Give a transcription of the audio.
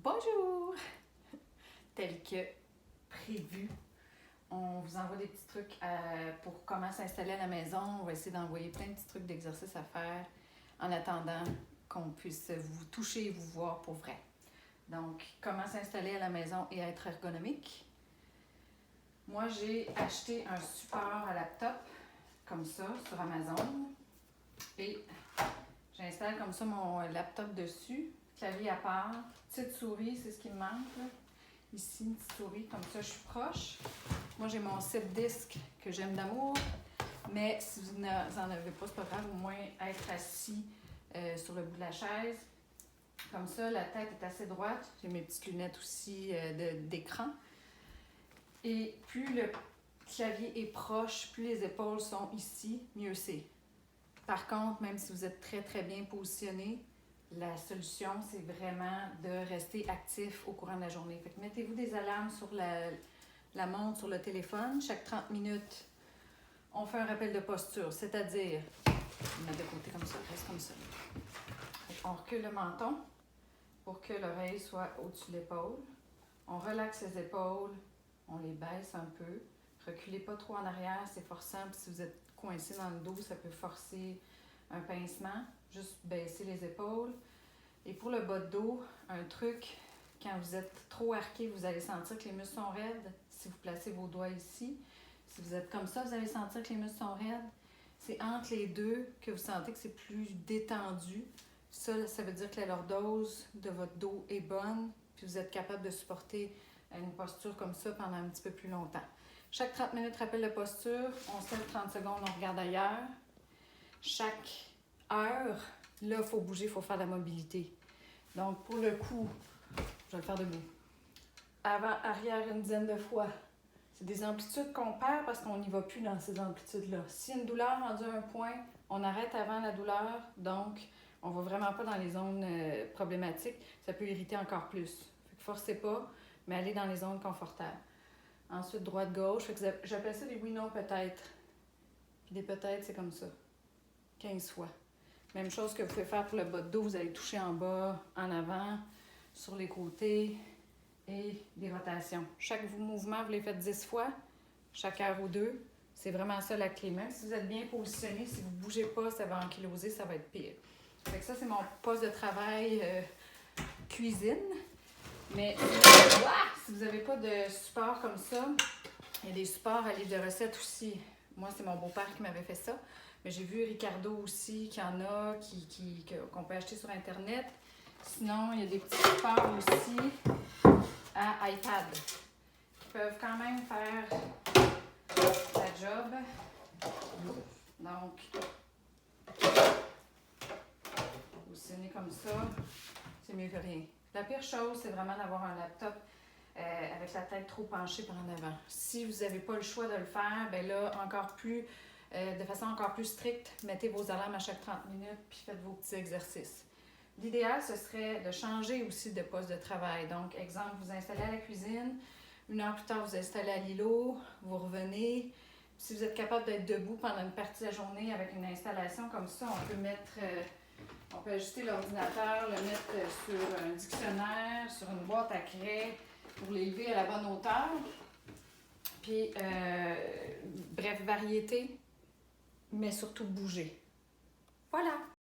Bonjour! Tel que prévu, on vous envoie des petits trucs pour comment s'installer à la maison. On va essayer d'envoyer plein de petits trucs d'exercices à faire en attendant qu'on puisse vous toucher et vous voir pour vrai. Donc, comment s'installer à la maison et être ergonomique. Moi, j'ai acheté un support à laptop, comme ça, sur Amazon. Et j'installe comme ça mon laptop dessus, clavier à part, petite souris, c'est ce qui me manque là. Ici, une petite souris, comme ça, je suis proche. Moi, j'ai mon 7 disques que j'aime d'amour, mais si vous n'en avez pas, c'est pas grave, au moins être assis sur le bout de la chaise. Comme ça, la tête est assez droite. J'ai mes petites lunettes aussi d'écran. Et plus le clavier est proche, plus les épaules sont ici, mieux c'est. Par contre, même si vous êtes très, très bien positionné, la solution, c'est vraiment de rester actif au courant de la journée. Fait que mettez-vous des alarmes sur la montre, sur le téléphone. Chaque 30 minutes, on fait un rappel de posture, c'est-à-dire, on met de côté comme ça, reste comme ça. On recule le menton pour que l'oreille soit au-dessus de l'épaule. On relaxe les épaules, on les baisse un peu. Reculez pas trop en arrière, c'est forçant. Puis si vous êtes coincé dans le dos, ça peut forcer un pincement. Juste baisser les épaules. Et pour le bas de dos, un truc, quand vous êtes trop arqué, vous allez sentir que les muscles sont raides. Si vous placez vos doigts ici, si vous êtes comme ça, vous allez sentir que les muscles sont raides. C'est entre les deux que vous sentez que c'est plus détendu. Ça veut dire que la lordose de votre dos est bonne, puis vous êtes capable de supporter une posture comme ça pendant un petit peu plus longtemps. Chaque 30 minutes, rappel de posture, on se lève 30 secondes, on regarde ailleurs. Chaque heure, là, il faut bouger, il faut faire de la mobilité. Donc, pour le coup, je vais le faire debout. Avant, arrière, une dizaine de fois. C'est des amplitudes qu'on perd parce qu'on n'y va plus dans ces amplitudes-là. Si une douleur rendue à un point, on arrête avant la douleur, donc on ne va vraiment pas dans les zones problématiques. Ça peut irriter encore plus. Fait que forcez pas, mais allez dans les zones confortables. Ensuite, droite-gauche. J'appelle ça des oui-non peut-être. Puis des peut-être, c'est comme ça. 15 fois. Même chose que vous pouvez faire pour le bas de dos. Vous allez toucher en bas, en avant, sur les côtés et des rotations. Chaque mouvement, vous les faites 10 fois, chaque heure ou deux. C'est vraiment ça la clé. Même si vous êtes bien positionné, si vous ne bougez pas, ça va ankyloser, ça va être pire. Fait que ça, c'est mon poste de travail cuisine. Mais si vous n'avez pas de support comme ça, il y a des supports à livre de recettes aussi. Moi, c'est mon beau-père qui m'avait fait ça. Mais j'ai vu Ricardo aussi qui en a, qu'on peut acheter sur Internet. Sinon, il y a des petits supports aussi à iPad qui peuvent quand même faire la job. Donc, positionner comme ça, c'est mieux que rien. La pire chose, c'est vraiment d'avoir un laptop avec la tête trop penchée par en avant. Si vous n'avez pas le choix de le faire, ben là, de façon encore plus stricte, mettez vos alarmes à chaque 30 minutes puis faites vos petits exercices. L'idéal, ce serait de changer aussi de poste de travail. Donc, exemple, vous installez à la cuisine, une heure plus tard, vous installez à l'îlot, vous revenez. Si vous êtes capable d'être debout pendant une partie de la journée avec une installation comme ça, on peut ajuster l'ordinateur, le mettre sur un dictionnaire, sur une boîte à craie pour l'élever à la bonne hauteur. Puis, bref, variété, mais surtout bouger. Voilà!